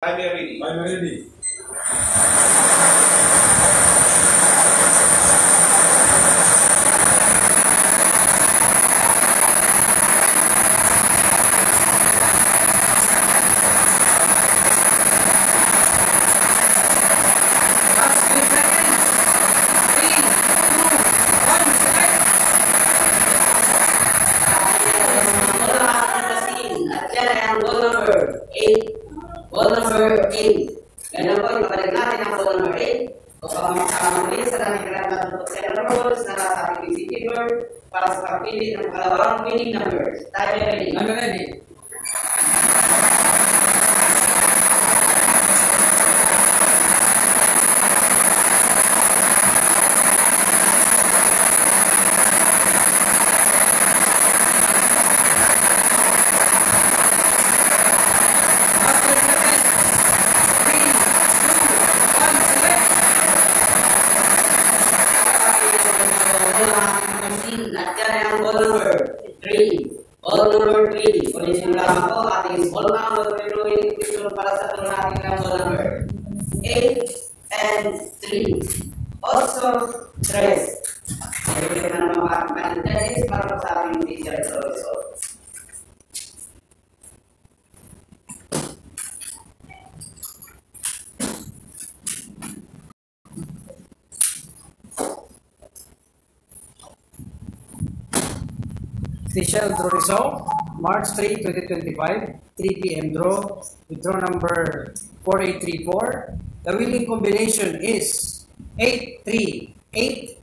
I'm ready. I'm ready. Last 3 seconds. 3, 2, 1, select. Bola ating at yan ay ang goal number 8. Goal number 8. Ganun po, ipabalik natin ang goal number 8. Upang makakamali sa kanyang kailangan ng celebrations na nasa ating receiver para sa pagpili ng kalawang winning numbers. Tayo ready. I'm ready. Last 30 seconds. 3, 2, 1, select. At yan ay ang goal number 3. Goal number 3. Ulitin lamang po ating small number winning equation para sa tulong natin ng goal number 8 and 3. Also, 3. Ito na naman mga managers para po sa ating teacher result. Official draw result, March 3, 2025, 3 p.m. draw, with draw number 4834. The winning combination is 8-3, 8,